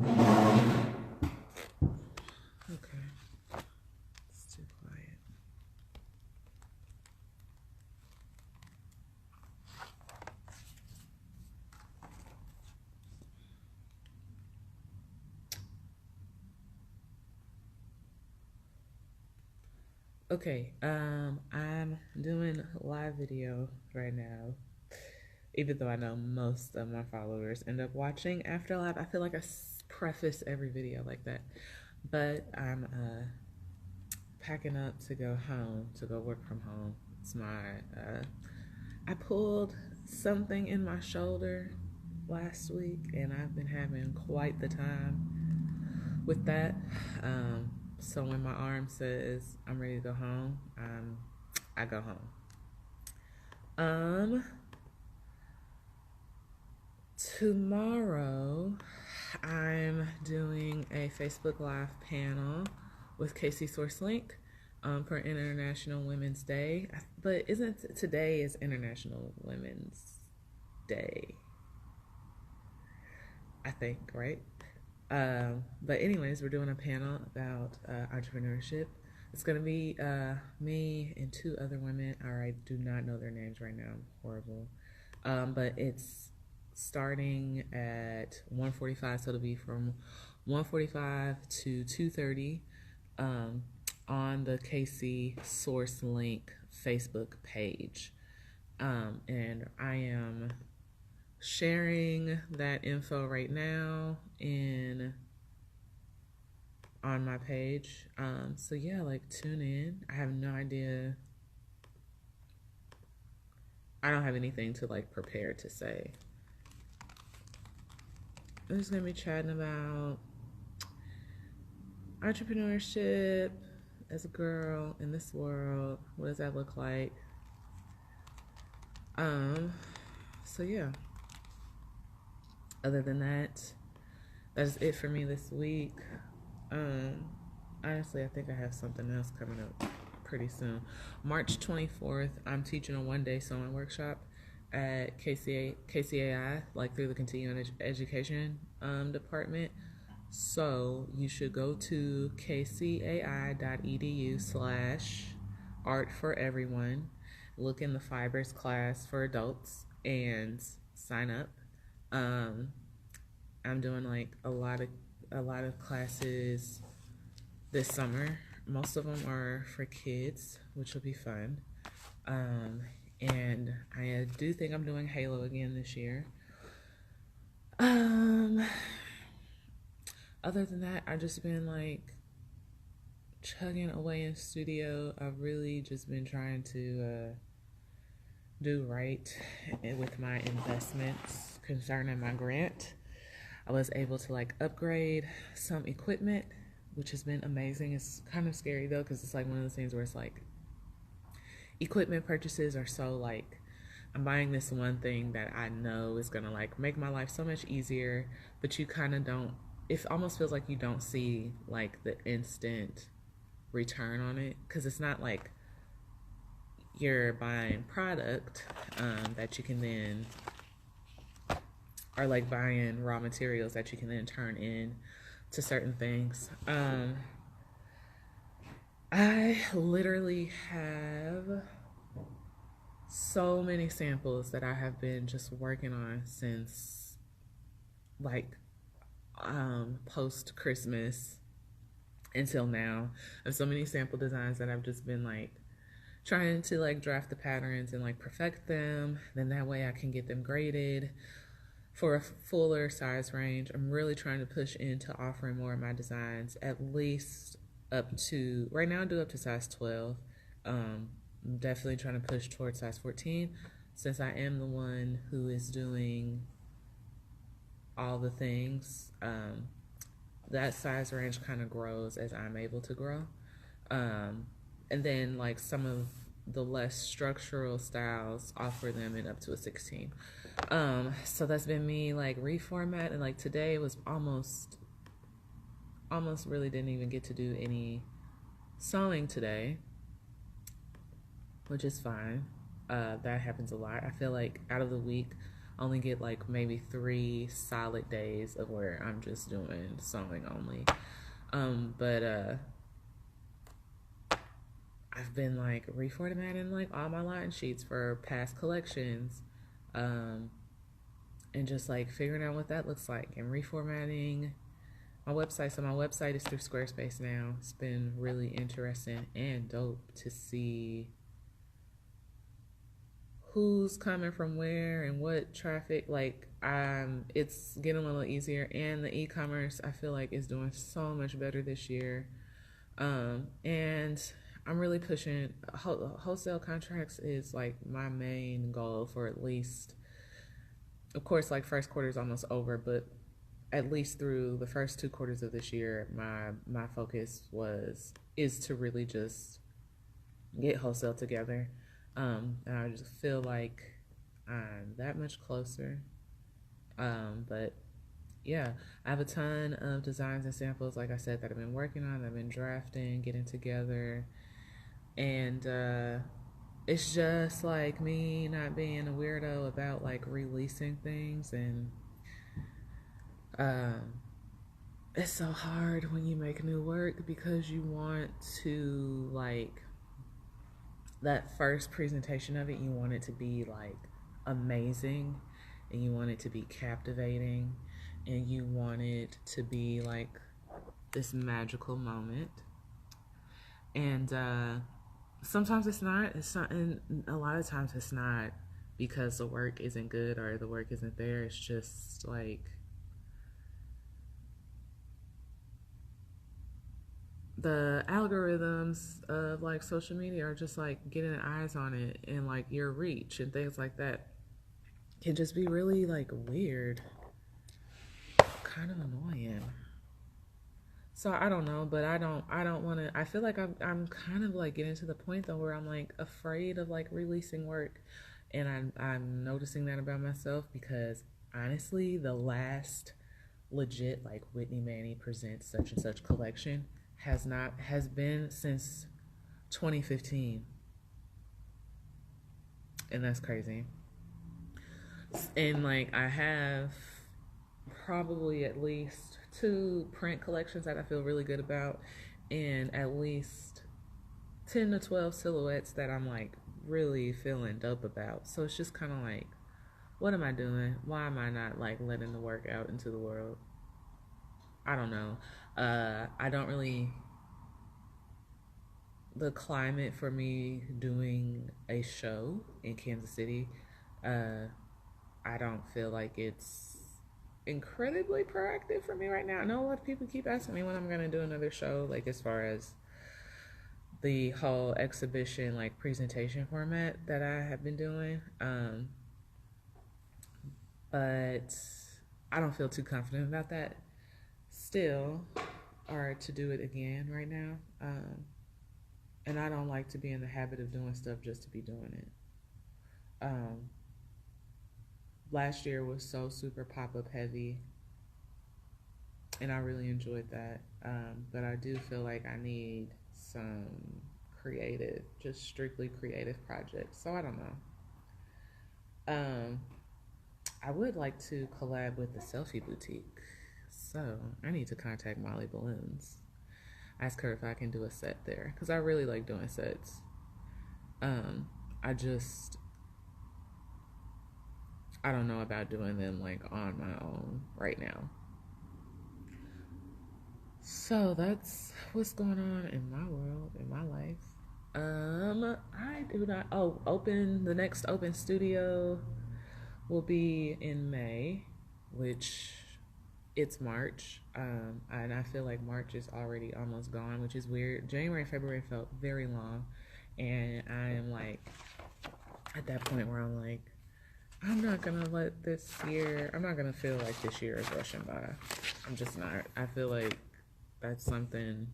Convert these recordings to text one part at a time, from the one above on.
Okay, it's too quiet. Okay, I'm doing live video right now. Even though I know most of my followers end up watching after live, I feel like I preface every video like that. But I'm packing up to go home, to go work from home. It's my, I pulled something in my shoulder last week, and I've been having quite the time with that. So when my arm says I'm ready to go home, I go home. Tomorrow, I'm doing a Facebook Live panel with Casey SourceLink for International Women's Day. But isn't today is International Women's Day? I think, right? But anyways, we're doing a panel about entrepreneurship. It's gonna be me and two other women. I do not know their names right now. I'm horrible. But it's starting at 1:45, so it'll be from 1:45 to 2:30 on the KC Source Link Facebook page. And I am sharing that info right now on my page. So yeah, like tune in. I have no idea. I don't have anything to like prepare to say. I'm just gonna be chatting about entrepreneurship as a girl in this world. What does that look like? So yeah. Other than that, that's it for me this week. Honestly, I think I have something else coming up pretty soon. March 24th, I'm teaching a one-day sewing workshop at KCAI, like through the continuing education department. So you should go to kcai.edu/art for everyone, look in the fibers class for adults, and sign up. I'm doing like a lot of classes this summer. Most of them are for kids, which will be fun. And I do think I'm doing Halo again this year. Other than that, I've just been like chugging away in studio. I've really just been trying to do right with my investments concerning my grant. I was able to like upgrade some equipment, which has been amazing. It's kind of scary though, because it's like one of those things where it's like equipment purchases are so like, I'm buying this one thing that I know is gonna like make my life so much easier, but you kind of don't, it almost feels like you don't see like the instant return on it, because it's not like you're buying product that you can then, or like buying raw materials that you can then turn in to certain things. I literally have so many samples that I have been just working on since like post Christmas until now. I have so many sample designs that I've just been like trying to like draft the patterns and like perfect them. Then that way I can get them graded for a fuller size range. I'm really trying to push into offering more of my designs, at least up to, right now I do up to size 12. I'm definitely trying to push towards size 14, since I am the one who is doing all the things. That size range kind of grows as I'm able to grow. And then like some of the less structural styles, offer them in up to a 16. So that's been me like reformat, and like today was almost really didn't even get to do any sewing today, which is fine. That happens a lot. I feel like out of the week, only get like maybe 3 solid days of where I'm just doing sewing only. But I've been like reformatting like all my line sheets for past collections, um, and just like figuring out what that looks like and reformatting my website. So my website is through Squarespace now. It's been really interesting and dope to see who's coming from where and what traffic. Like it's getting a little easier, and the e-commerce I feel like is doing so much better this year. And I'm really pushing wholesale contracts is like my main goal for at least, of course, like first quarter is almost over, but at least through the first 2 quarters of this year, my focus is to really just get wholesale together. And I just feel like I'm that much closer. But yeah, I have a ton of designs and samples, like I said, that I've been working on, I've been drafting, getting together, and it's just like me not being a weirdo about like releasing things. And um, it's so hard when you make new work because you want to like that first presentation of it, you want it to be like amazing, and you want it to be captivating, and you want it to be like this magical moment. And sometimes it's not, and a lot of times it's not because the work isn't good or the work isn't there. It's just like the algorithms of like social media are just like getting eyes on it, and like your reach and things like that can just be really like weird, kind of annoying. So I don't know, but I don't want to. I feel like I'm kind of like getting to the point though where I'm like afraid of like releasing work, and I'm noticing that about myself because honestly, the last legit like Whitney Manny presents such and such collection has been since 2015, and that's crazy. And like I have probably at least 2 print collections that I feel really good about, and at least 10 to 12 silhouettes that I'm like really feeling dope about. So it's just kind of like, what am I doing? Why am I not like letting the work out into the world? I don't know. I don't really, the climate for me doing a show in Kansas City, uh, I don't feel like it's incredibly proactive for me right now. I know a lot of people keep asking me when I'm gonna do another show, like as far as the whole exhibition like presentation format that I have been doing. But I don't feel too confident about that still, or to do it again right now. And I don't like to be in the habit of doing stuff just to be doing it. Um, Last year was so super pop up heavy, and I really enjoyed that. But I do feel like I need some creative, just strictly creative projects. So I don't know. I would like to collab with the Selfie Boutique. So I need to contact Molly Balloons. Ask her if I can do a set there because I really like doing sets. Um, I just I don't know about doing them like on my own right now. So that's what's going on in my world, in my life. I do not. Oh, open the next open studio will be in May, which it's March. And I feel like March is already almost gone, which is weird. January and February felt very long, and I am like at that point where I'm like, I'm not gonna let this year. I'm not gonna feel like this year is rushing by. I'm just not. I feel like that's something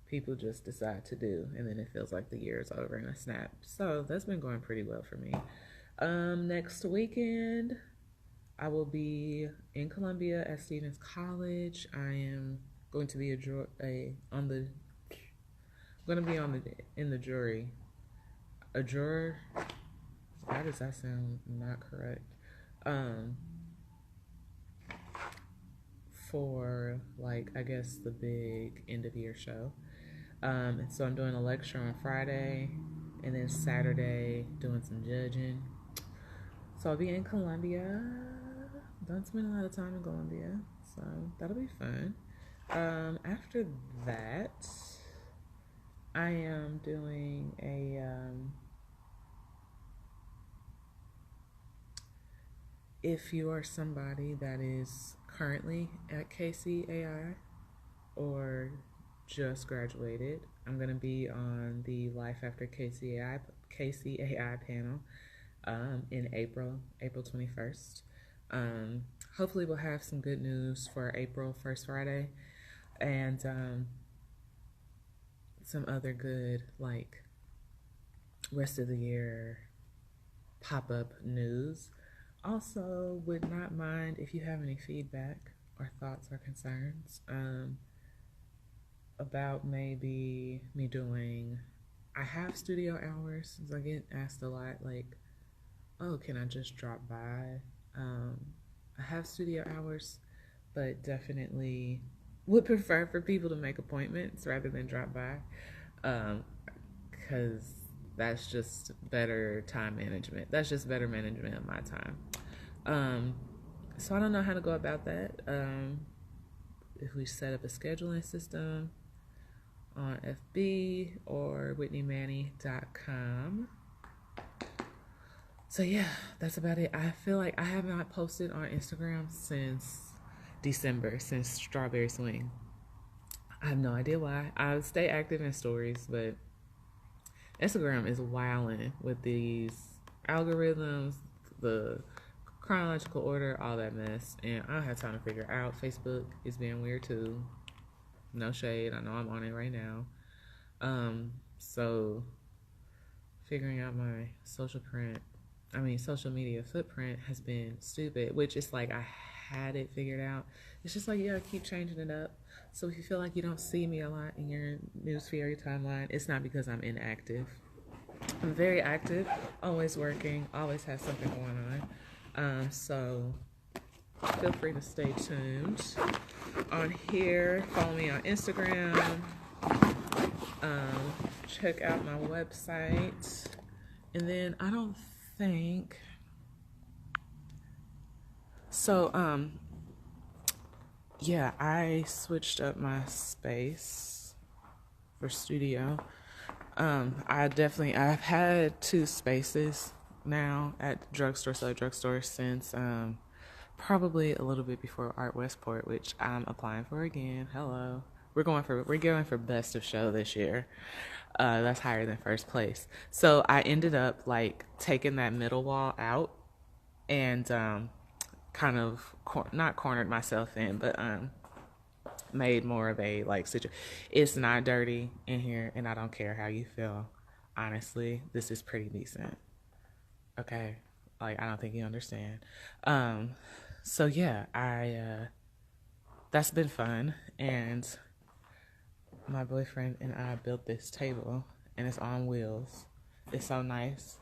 people just decide to do, and then it feels like the year is over in a snap. So that's been going pretty well for me. Next weekend, I will be in Columbia at Stevens College. I am going to be on the going to be on the in the jury. A juror. Why does that sound not correct? um, for like, I guess, the big end of year show. And so I'm doing a lecture on Friday, and then Saturday doing some judging. So I'll be in Columbia. Don't spend a lot of time in Columbia, so that'll be fun. After that, I am doing a if you are somebody that is currently at KCAI or just graduated, I'm going to be on the Life After KCAI panel in April 21st. Hopefully, we'll have some good news for April first Friday and some other good, like, rest of the year pop up news. Also, would not mind if you have any feedback or thoughts or concerns about maybe me doing. I have studio hours, so I get asked a lot, like, oh, can I just drop by? I have studio hours, but definitely would prefer for people to make appointments rather than drop by, because that's just better time management. That's just better management of my time. So I don't know how to go about that. If we set up a scheduling system on FB or WhitneyManny.com. So yeah, that's about it. I feel like I have not posted on Instagram since December, since Strawberry Swing. I have no idea why. I stay active in stories, but Instagram is wilding with these algorithms, the chronological order, all that mess, and I don't have time to figure out. Facebook is being weird too. No shade. I know I'm on it right now. So figuring out my social media footprint has been stupid, which is like I had it figured out. It's just like you gotta keep changing it up. So if you feel like you don't see me a lot in your newsfeed or your timeline, it's not because I'm inactive. I'm very active, always working, always have something going on. So feel free to stay tuned on here. Follow me on Instagram. Check out my website. And then I don't think so. Yeah, I switched up my space for studio. I've had two spaces now at drugstore since probably a little bit before Art Westport, which I'm applying for again. Hello. We're going for best of show this year. That's higher than first place. So I ended up like taking that middle wall out and kind of not cornered myself in, but made more of a like situation. It's not dirty in here, and I don't care how you feel. Honestly, this is pretty decent. Okay, like I don't think you understand. So yeah, I that's been fun, and my boyfriend and I built this table, and it's on wheels. It's so nice,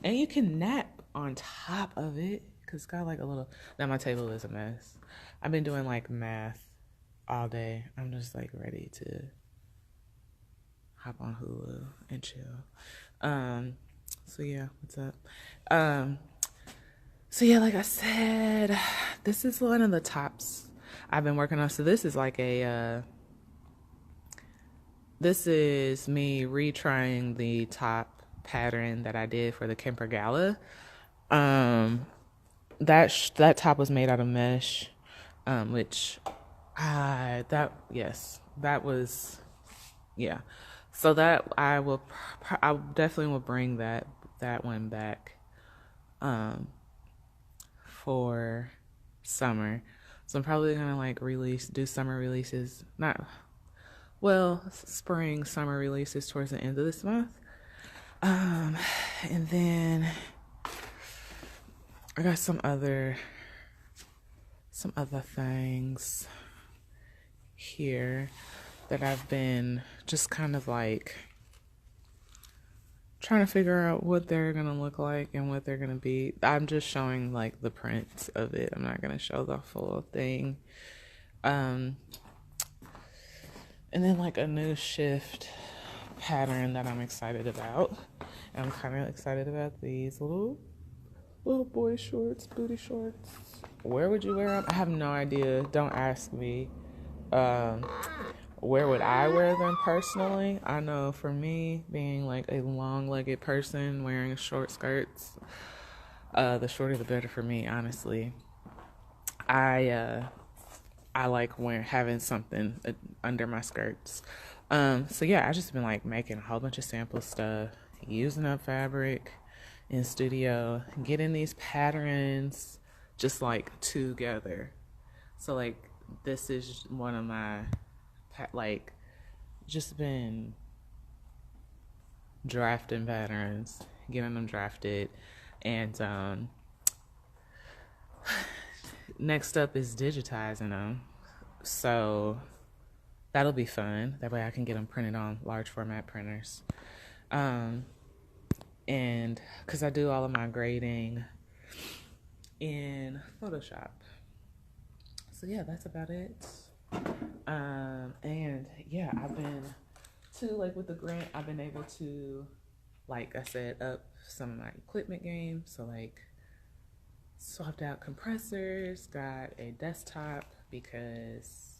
and you can nap on top of it because it's got like a little. Now my table is a mess. I've been doing like math all day. I'm just like ready to hop on Hulu and chill. So yeah, what's up? So yeah, like I said, this is one of the tops I've been working on. So this is like this is me retrying the top pattern that I did for the Kemper Gala. That top was made out of mesh, which that was yeah. So that I definitely will bring that one back for summer. So I'm probably gonna like do summer releases, spring summer releases towards the end of this month. And then I got some other things here that I've been just kind of like trying to figure out what they're gonna look like and what they're gonna be. I'm just showing like the prints of it. I'm not gonna show the full thing. And then like a new shift pattern that I'm excited about. I'm kind of excited about these little boy shorts, booty shorts. Where would you wear them? I have no idea. Don't ask me. Where would I wear them personally? I know for me, being like a long-legged person wearing short skirts, the shorter the better for me, honestly. I like having something under my skirts. So yeah, I just been like making a whole bunch of sample stuff, using up fabric in studio, getting these patterns just like together. So like this is one of my like just been drafting patterns, getting them drafted, and next up is digitizing them. So that'll be fun. That way I can get them printed on large format printers. And because I do all of my grading in Photoshop. So yeah, that's about it. And yeah, I've been too, like with the grant, I've been able to, like I said, up some of my equipment game. So like swapped out compressors, got a desktop because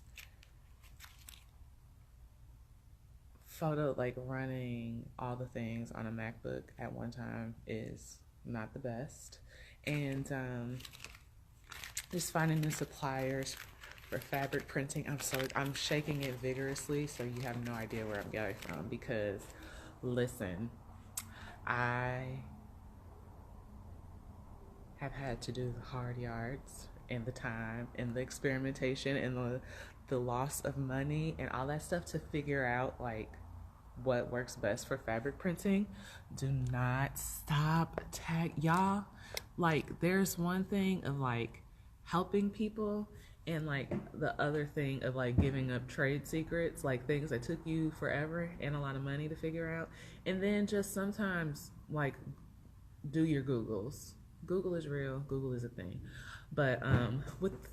running all the things on a MacBook at one time is not the best. And just finding new suppliers for fabric printing. I'm shaking it vigorously, so you have no idea where I'm getting from, because listen, I have had to do the hard yards and the time and the experimentation and the loss of money and all that stuff to figure out like what works best for fabric printing. Do not stop y'all. Like there's one thing of like helping people and like the other thing of like giving up trade secrets, like things that took you forever and a lot of money to figure out. And then just sometimes like do your Googles. Google is real. Google is a thing. But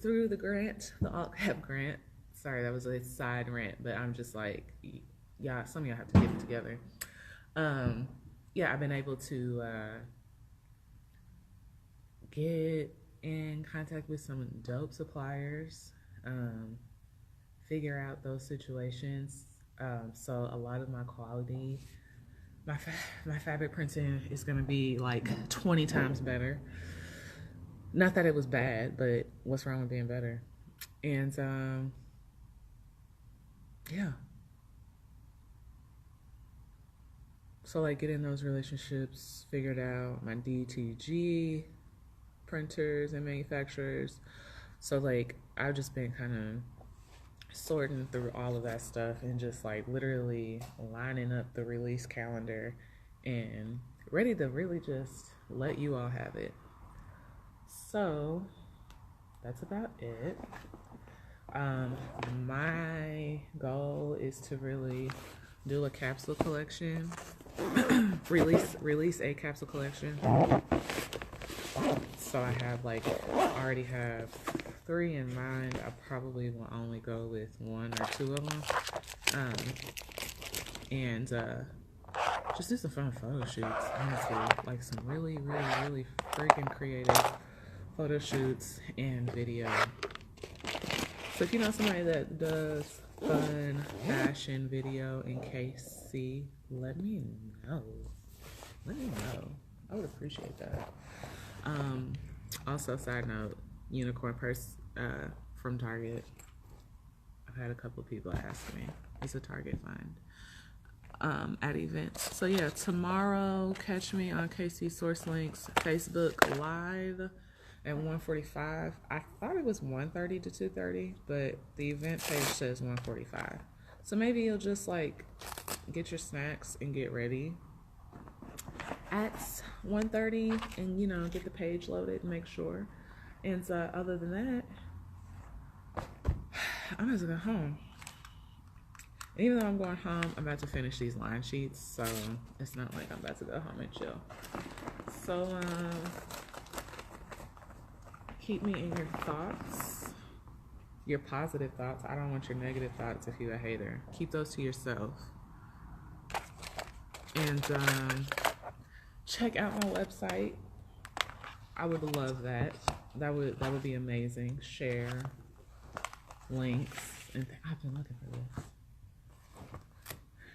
through the grant, the alt cap grant, sorry, that was a side rant, but I'm just like, yeah, some of y'all have to get it together. Yeah, I've been able to get in contact with some dope suppliers, figure out those situations. So a lot of my quality, my fabric printing is gonna be like 20 times better. Not that it was bad, but what's wrong with being better? And yeah. So like getting those relationships figured out, my DTG printers and manufacturers. So like I've just been kind of sorting through all of that stuff and just like literally lining up the release calendar and ready to really just let you all have it. So that's about it. My goal is to really do a capsule collection, release a capsule collection. So I have like, already have 3 in mind. I probably will only go with 1 or 2 of them. And just do some fun photo shoots, honestly. Like some really, really, really freaking creative photo shoots and video. So if you know somebody that does fun fashion video in KC, let me know. Let me know. I would appreciate that. Also, side note, unicorn purse from Target. I've had a couple of people ask me. It's a Target find at events. So yeah, tomorrow, catch me on KC Source Links Facebook Live at 1:45. I thought it was 1:30 to 2:30, but the event page says 1:45. So maybe you'll just like get your snacks and get ready at 1:30 and, you know, get the page loaded and make sure. And other than that, I'm just going home. And even though I'm going home, I'm about to finish these line sheets, so it's not like I'm about to go home and chill. So keep me in your thoughts, your positive thoughts. I don't want your negative thoughts if you're a hater. Keep those to yourself. And check out my website. I would love that. That would be amazing. Share links, and I've been looking for this.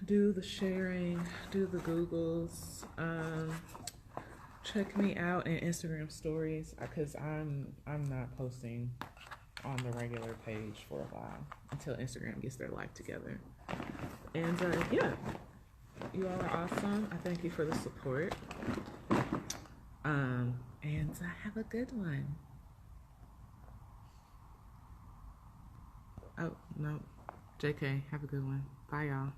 Do the sharing, do the Googles. Check me out in Instagram stories because I'm not posting on the regular page for a while until Instagram gets their life together. And yeah, you all are awesome. I thank you for the support. And have a good one. Oh no, JK, have a good one. Bye y'all.